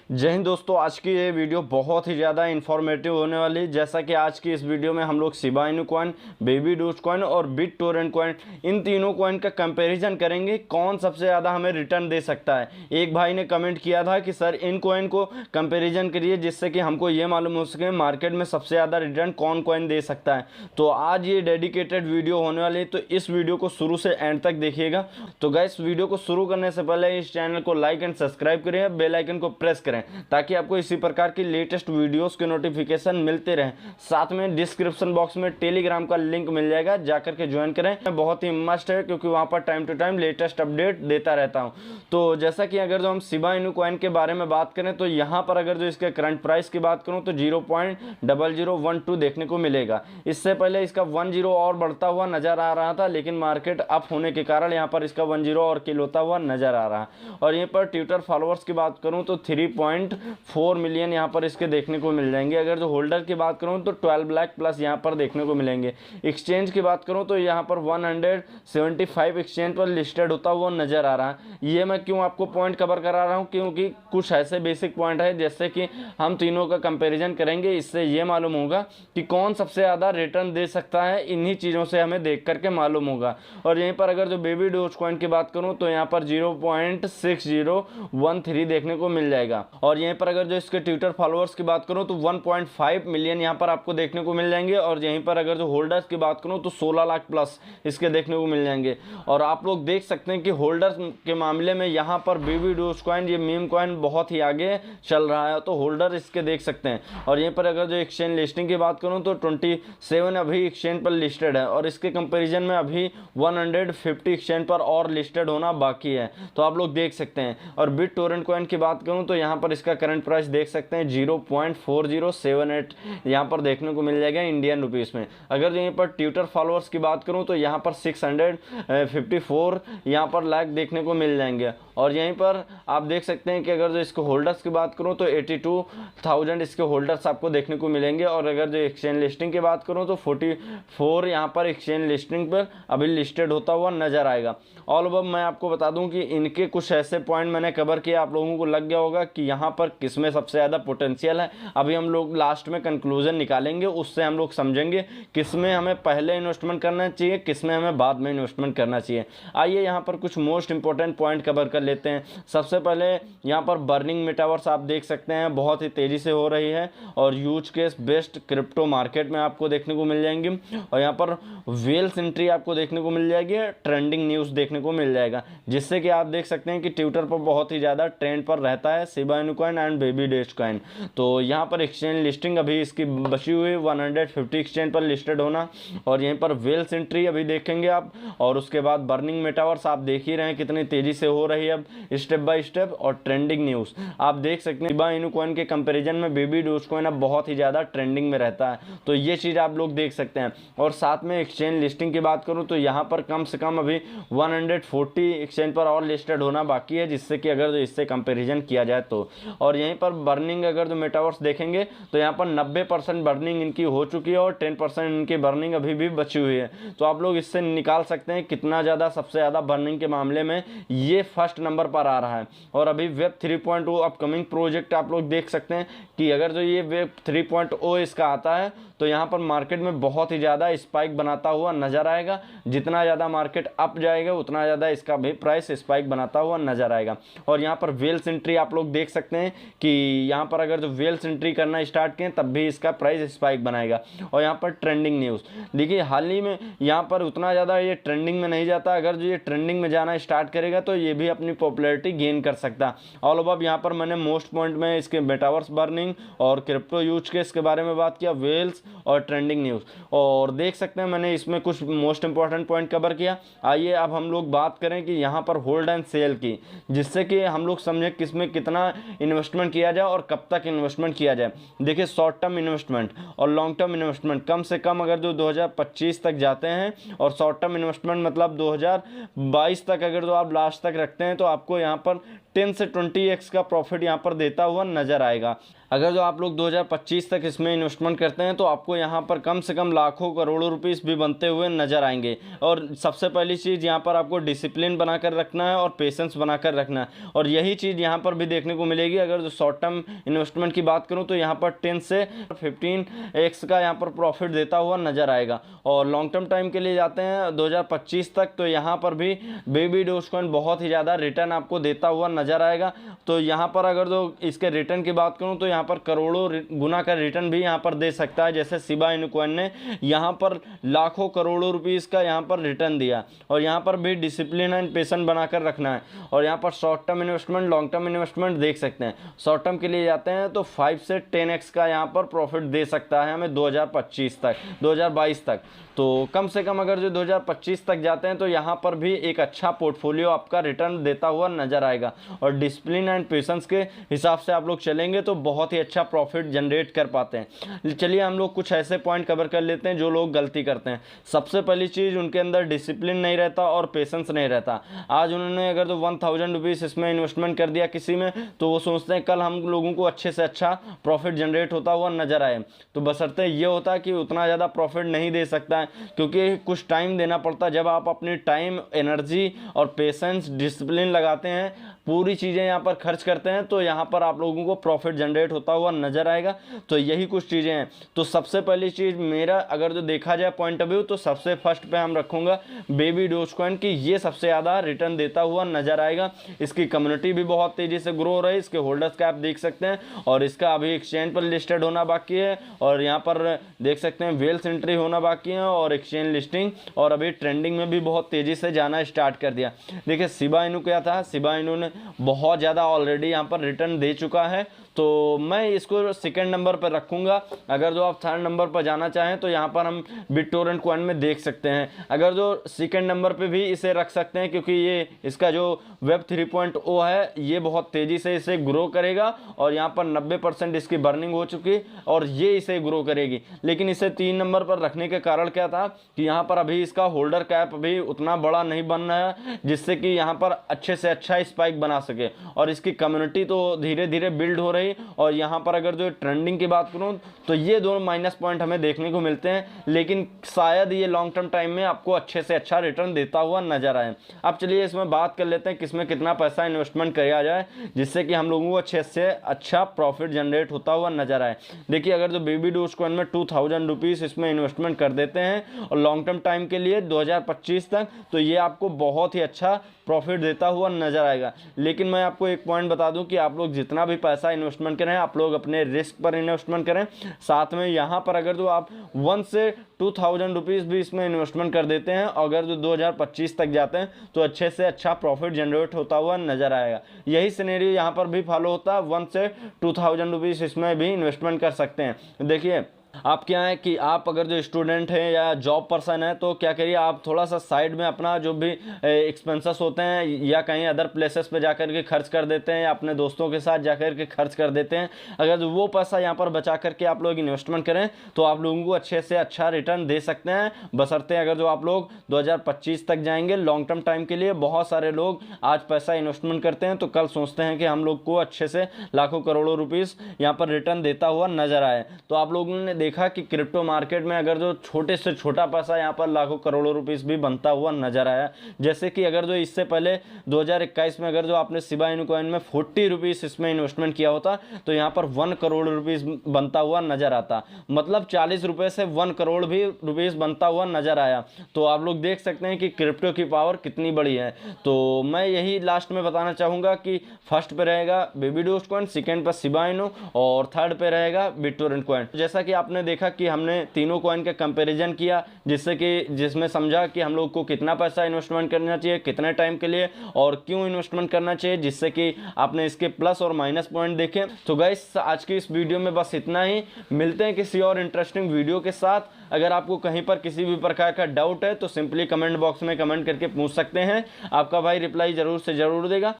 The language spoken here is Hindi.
जय हिंद दोस्तों, आज की ये वीडियो बहुत ही ज़्यादा इन्फॉर्मेटिव होने वाली है। जैसा कि आज की इस वीडियो में हम लोग Shiba Inu coin, baby dose coin और बिटटोरेंट कॉइन, इन तीनों कॉइन का कंपैरिजन करेंगे कौन सबसे ज़्यादा हमें रिटर्न दे सकता है। एक भाई ने कमेंट किया था कि सर इन कॉइन को कंपैरिजन करिए जिससे कि हमको ये मालूम हो सके मार्केट में सबसे ज़्यादा रिटर्न कौन कॉइन दे सकता है। तो आज ये डेडिकेटेड वीडियो होने वाली है, तो इस वीडियो को शुरू से एंड तक देखिएगा। तो गाइस, वीडियो को शुरू करने से पहले इस चैनल को लाइक एंड सब्सक्राइब करें, बेल आइकन को प्रेस करें ताकि आपको इसी प्रकार की लेटेस्ट वीडियोस के नोटिफिकेशन मिलते रहें। साथ में डिस्क्रिप्शन बॉक्स में टेलीग्राम का लिंक मिल जाएगा, जाकर के ज्वाइन करें। बहुत ही मस्ट है क्योंकि वहां पर time to time latest update देता रहता हूं। तो जैसा कि अगर जो हम शिबा इनू कॉइन के बारे में बात करें तो यहाँ पर अगर जो इसके करंट प्राइस की बात करूँ तो 0.0012 देखने को मिलेगा। इससे पहले इसका 10 और बढ़ता हुआ नजर आ रहा था, लेकिन मार्केट अप होने के कारण यहाँ पर इसका 10 और किल होता हुआ नजर आ रहा है। और यहीं पर ट्विटर फॉलोअर्स की बात करूँ तो 3.4 मिलियन यहाँ पर इसके देखने को मिल जाएंगे। अगर जो होल्डर की बात करूँ तो 12 लाख प्लस यहाँ पर देखने को मिलेंगे। एक्सचेंज की बात करूँ तो यहाँ पर 175 एक्सचेंज पर लिस्टेड होता हुआ नजर आ रहा है। ये मैं क्यों आपको पॉइंट कवर करा रहा हूँ, क्योंकि कुछ ऐसे बेसिक पॉइंट है जैसे कि हम तीनों का कंपेरिजन करेंगे, इससे ये मालूम होगा कि कौन सबसे ज़्यादा रिटर्न दे सकता है। इन्हीं चीज़ों से हमें देख करके मालूम होगा। और यहीं पर अगर जो बेबी डोज कॉइन की बात करूँ तो यहाँ पर 0.6013 देखने को मिल जाएगा। और यहीं पर अगर जो इसके ट्विटर फॉलोअर्स की बात करूं तो 1.5 मिलियन यहाँ पर आपको देखने को मिल जाएंगे। और यहीं पर अगर जो होल्डर्स की बात करूं तो 16 लाख प्लस इसके देखने को मिल जाएंगे। और आप लोग देख सकते हैं कि होल्डर्स के मामले में यहाँ पर बेबी डोज कॉइन, ये मीम कॉइन बहुत ही आगे चल रहा है, तो होल्डर इसके देख सकते हैं। और यहीं पर अगर जो एक्सचेंज लिस्टिंग की बात करूँ तो 27 अभी एक्सचेंज पर लिस्टेड है, और इसके कंपेरिजन में अभी 150 एक्सचेंज पर और लिस्टेड होना बाकी है, तो आप लोग देख सकते हैं। और बिटटोरेंट कॉइन की बात करूँ तो यहाँ पर इसका करंट प्राइस देख सकते हैं 0.4078 यहाँ पर देखने को मिल जाएगा इंडियन रुपीस में। अगर यहीं पर ट्विटर फॉलोअर्स की बात करूँ तो यहाँ पर 654 यहाँ पर लाख देखने को मिल जाएंगे। और यहीं पर आप देख सकते हैं कि अगर जो इसके होल्डर्स की बात करूँ तो 82,000 इसके होल्डर्स आपको देखने को मिलेंगे। और अगर जो एक्सचेंज लिस्टिंग की बात करूँ तो 44 यहाँ पर एक्सचेंज लिस्टिंग पर अभी लिस्टेड होता हुआ नजर आएगा। ऑल ओवर मैं आपको बता दूं कि इनके कुछ ऐसे पॉइंट मैंने कवर किए, आप लोगों को लग गया होगा कि यहाँ पर किसमें सबसे ज़्यादा पोटेंशियल है। अभी हम लोग लास्ट में कंक्लूजन निकालेंगे, उससे हम लोग समझेंगे किसमें हमें पहले इन्वेस्टमेंट करना चाहिए, किसमें हमें बाद में इन्वेस्टमेंट करना चाहिए। आइए यहाँ पर कुछ मोस्ट इंपॉर्टेंट पॉइंट कवर कर लेते हैं। सबसे पहले यहाँ पर बर्निंग मेटावर्स आप देख सकते हैं बहुत ही तेज़ी से हो रही है, और use case based crypto market में आपको देखने को मिल जाएंगी। और यहाँ पर वेल्स एंट्री आपको देखने को मिल जाएगी, ट्रेंडिंग न्यूज़ देखने को मिल जाएगा, जिससे कि आप देख सकते हैं कि ट्विटर पर बहुत ही ज़्यादा ट्रेंड पर रहता है Shiba Inu coin and baby dose coin. तो यहाँ पर एक्सचेंज लिस्टिंग अभी इसकी बची हुई 150 एक्सचेंज पर लिस्टेड होना, और यहीं पर वेल्स एंट्री अभी देखेंगे आप। और उसके बाद बर्निंग मेटावर्स आप देख ही रहे हैं कितनी तेज़ी से हो रही है अब स्टेप बाय स्टेप। और ट्रेंडिंग न्यूज़ आप देख सकते हैं शिबा इनू कॉइन के कंपेरिजन में बेबी डोज कॉइन अब बहुत ही ज़्यादा ट्रेंडिंग में रहता है, तो ये चीज़ आप लोग देख सकते हैं। और साथ में एक्सचेंज लिस्टिंग की बात करूँ तो यहाँ पर कम से कम अभी 140 एक्सचेंज पर और लिस्टेड होना बाकी है, जिससे कि अगर इससे कंपैरिजन किया जाए तो। और यहीं पर बर्निंग अगर जो मेटावर्स देखेंगे तो यहाँ पर 90% बर्निंग इनकी हो चुकी है, और 10% इनकी बर्निंग अभी भी बची हुई है। तो आप लोग इससे निकाल सकते हैं कितना ज़्यादा सबसे ज़्यादा बर्निंग के मामले में ये फर्स्ट नंबर पर आ रहा है। और अभी वेब 3.0 अपकमिंग प्रोजेक्ट आप लोग देख सकते हैं कि अगर जो ये वेब 3.0 इसका आता है तो यहाँ पर मार्केट में बहुत ही ज़्यादा स्पाइक बनाता हुआ नजर आएगा। जितना ज़्यादा मार्केट अप जाएगा उतना ज़्यादा इसका भी प्राइस स्पाइक बनाता हुआ नजर आएगा। और यहाँ पर वेल्स एंट्री आप लोग देख सकते हैं कि यहाँ पर अगर जो वेल्स एंट्री करना स्टार्ट करें तब भी इसका प्राइस स्पाइक बनाएगा। और यहाँ पर ट्रेंडिंग न्यूज़ देखिए, हाल ही में यहाँ पर उतना ज़्यादा ये ट्रेंडिंग में नहीं जाता, अगर जो ये ट्रेंडिंग में जाना स्टार्ट करेगा तो ये भी अपनी पॉपुलैरिटी गेन कर सकता है। ऑल ओवर यहाँ पर मैंने मोस्ट पॉइंट में इसके मेटावर्स बर्निंग और क्रिप्टो यूज केस के बारे में बात किया, वेल्स और ट्रेंडिंग न्यूज़, और देख सकते हैं मैंने इसमें कुछ मोस्ट इंपॉर्टेंट पॉइंट कवर किया। आइए अब हम लोग बात करें कि यहाँ पर होल्ड एंड सेल की, जिससे कि हम लोग समझें किसमें कितना इन्वेस्टमेंट किया जाए और कब तक इन्वेस्टमेंट किया जाए। देखिए, शॉर्ट टर्म इन्वेस्टमेंट और लॉन्ग टर्म इन्वेस्टमेंट कम से कम अगर जो 2025 तक जाते हैं, और शॉर्ट टर्म इन्वेस्टमेंट मतलब 2022 तक अगर जो आप लास्ट तक रखते हैं तो आपको यहाँ पर 10 से 20x का प्रॉफिट यहाँ पर देता हुआ नजर आएगा। अगर जो आप लोग 2025 तक इसमें इन्वेस्टमेंट करते हैं तो आपको यहाँ पर कम से कम लाखों करोड़ों रुपीस भी बनते हुए नजर आएंगे। और सबसे पहली चीज़ यहाँ पर आपको डिसिप्लिन बनाकर रखना है और पेशेंस बनाकर रखना है, और यही चीज़ यहाँ पर भी देखने को मिलेगी। अगर जो शॉर्ट टर्म इन्वेस्टमेंट की बात करूँ तो यहाँ पर 10 से 15x का यहाँ पर प्रॉफिट देता हुआ नजर आएगा। और लॉन्ग टर्म टाइम के लिए जाते हैं 2025 तक, तो यहाँ पर भी बेबी डोजकॉइन बहुत ही ज़्यादा रिटर्न आपको देता हुआ नजर आएगा। तो यहाँ पर अगर जो इसके रिटर्न की बात करूँ तो यहाँ पर करोड़ों गुना का रिटर्न भी यहाँ पर दे सकता है। जैसे शिबा इनू कॉइन ने यहाँ पर लाखों करोड़ों रुपीस का यहाँ पर रिटर्न दिया। और यहाँ पर भी डिसिप्लिन एंड पेशेंस बनाकर रखना है। और यहाँ पर short term investment, long term investment देख सकते हैं। शॉर्ट टर्म के लिए जाते हैं तो 5 से 10x का यहाँ पर प्रॉफिट दे सकता है हमें 2025 तक, 2022 तक। तो कम से कम अगर जो 2025 तक जाते हैं तो यहाँ पर भी एक अच्छा पोर्टफोलियो आपका रिटर्न देता हुआ नजर आएगा। और डिसिप्लिन एंड पेशेंस के हिसाब से आप लोग चलेंगे तो बहुत ही अच्छा प्रॉफिट जनरेट कर पाते हैं। चलिए हम लोग कुछ ऐसे पॉइंट कवर कर लेते हैं जो लोग गलती करते हैं। सबसे पहली चीज़, उनके अंदर डिसिप्लिन नहीं रहता और पेशेंस नहीं रहता। आज उन्होंने अगर तो 1000 रुपीज़ इसमें इन्वेस्टमेंट कर दिया किसी में, तो वो सोचते हैं कल हम लोगों को अच्छे से अच्छा प्रॉफिट जनरेट होता हुआ नजर आए। तो बशर्ते ये होता है कि उतना ज़्यादा प्रॉफिट नहीं दे सकता है, क्योंकि कुछ टाइम देना पड़ता है। जब आप अपनी टाइम, एनर्जी और पेशेंस, डिसिप्लिन लगाते हैं, पूरी चीज़ें यहाँ पर खर्च करते हैं, तो यहाँ पर आप लोगों को प्रॉफिट जनरेट होता हुआ नजर आएगा। तो यही कुछ चीज़ें हैं। तो सबसे पहली चीज़ मेरा अगर जो देखा जाए पॉइंट ऑफ व्यू, तो सबसे फर्स्ट पे हम रखूँगा बेबी डोजकॉइन की। ये सबसे ज़्यादा रिटर्न देता हुआ नजर आएगा। इसकी कम्युनिटी भी बहुत तेज़ी से ग्रो हो रही है। इसके होल्डर्स का आप देख सकते हैं, और इसका अभी एक्सचेंज पर लिस्टेड होना बाकी है। और यहाँ पर देख सकते हैं वेल्स एंट्री होना बाकी है और एक्सचेंज लिस्टिंग, और अभी ट्रेंडिंग में भी बहुत तेज़ी से जाना स्टार्ट कर दिया। देखिए शिबा इनू क्या था, शिबा इनू ने बहुत ज़्यादा ऑलरेडी यहाँ पर रिटर्न दे चुका है। तो मैं इसको सेकंड नंबर पर रखूँगा। अगर जो आप थर्ड नंबर पर जाना चाहें तो यहाँ पर हम बिटटोरेंट कॉइन में देख सकते हैं। अगर जो सेकंड नंबर पे भी इसे रख सकते हैं, क्योंकि ये इसका जो वेब 3.0 है ये बहुत तेज़ी से इसे ग्रो करेगा। और यहाँ पर 90% इसकी बर्निंग हो चुकी और ये इसे ग्रो करेगी। लेकिन इसे 3 नंबर पर रखने के कारण क्या था कि यहाँ पर अभी इसका होल्डर कैप भी उतना बड़ा नहीं बन रहा है, जिससे कि यहाँ पर अच्छे से अच्छा स्पाइक बना सके। और इसकी कम्युनिटी तो धीरे धीरे बिल्ड हो रही। और यहाँ पर अगर जो ट्रेंडिंग की बात करूँ तो ये दोनों माइनस पॉइंट हमें देखने को मिलते हैं, लेकिन शायद ये लॉन्ग टर्म टाइम में आपको अच्छे से अच्छा रिटर्न देता हुआ नजर आए। अब चलिए इसमें बात कर लेते हैं किसमें कितना पैसा इन्वेस्टमेंट किया जाए, जिससे कि हम लोगों को अच्छे से अच्छा प्रॉफिट जनरेट होता हुआ नजर आए। देखिए अगर जो बेबी डोजकॉइन में 2000 रुपीज़ इसमें इन्वेस्टमेंट कर देते हैं और लॉन्ग टर्म टाइम के लिए 2025 तक, तो ये आपको बहुत ही अच्छा प्रॉफिट देता हुआ नजर आएगा। लेकिन मैं आपको एक पॉइंट बता दूं कि आप लोग जितना भी पैसा इन्वेस्टमेंट करें, आप लोग अपने रिस्क पर इन्वेस्टमेंट करें। साथ में यहाँ पर अगर जो आप 1 से 2000 रुपीज़ भी इसमें इन्वेस्टमेंट कर देते हैं, अगर जो 2025 तक जाते हैं तो अच्छे से अच्छा प्रॉफिट जनरेट होता हुआ नजर आएगा। यही सिनेरियो यहाँ पर भी फॉलो होता है। 1 से 2000 रुपीज़ इसमें भी इन्वेस्टमेंट कर सकते हैं। देखिए आप क्या है कि आप अगर जो स्टूडेंट हैं या जॉब पर्सन है, तो क्या करिए आप थोड़ा सा साइड में अपना जो भी एक्सपेंसेस होते हैं या कहीं अदर प्लेसेस पे जाकर के खर्च कर देते हैं, या अपने दोस्तों के साथ जाकर के खर्च कर देते हैं। अगर जो वो पैसा यहाँ पर बचा करके आप लोग इन्वेस्टमेंट करें तो आप लोगों को अच्छे से अच्छा रिटर्न दे सकते हैं। बशर्ते अगर जो आप लोग 2025 तक जाएंगे लॉन्ग टर्म टाइम के लिए। बहुत सारे लोग आज पैसा इन्वेस्टमेंट करते हैं तो कल सोचते हैं कि हम लोग को अच्छे से लाखों करोड़ों रुपीज़ यहाँ पर रिटर्न देता हुआ नजर आए। तो आप लोगों ने देखा कि क्रिप्टो मार्केट में अगर जो छोटे से छोटा पैसा यहाँ पर लाखों करोड़ों रुपीस भी बनता हुआ नजर आया। जैसे कि अगर जो इससे पहले 2021 में अगर जो आपने शिबा इनू कॉइन में 40 रुपीस इसमें इन्वेस्टमेंट किया होता तो यहाँ पर 1 करोड़ रुपीस बनता हुआ नजर आता। मतलब 40 रुपये से 1 करोड़ भी रुपीस बनता हुआ नजर आया। तो आप लोग देख सकते हैं कि क्रिप्टो की पावर कितनी बड़ी है। तो मैं यही लास्ट में बताना चाहूँगा कि फर्स्ट पे रहेगा बेबी डोजकॉइन, सेकेंड पर शिबा इनू और थर्ड पे रहेगा बिटटोरेंट कॉइन। जैसा कि आपने देखा कि हमने तीनों कॉइन का कंपैरिजन किया, जिसमें समझा कि हम लोग को कितना पैसा इन्वेस्टमेंट करना चाहिए, कितने टाइम के लिए और क्यों इन्वेस्टमेंट करना चाहिए, जिससे कि आपने इसके प्लस और माइनस पॉइंट देखे। तो गाइस आज की इस वीडियो में बस इतना ही। मिलते हैं किसी और इंटरेस्टिंग वीडियो के साथ। अगर आपको कहीं पर किसी भी प्रकार का डाउट है तो सिंपली कमेंट बॉक्स में कमेंट करके पूछ सकते हैं। आपका भाई रिप्लाई जरूर से जरूर देगा।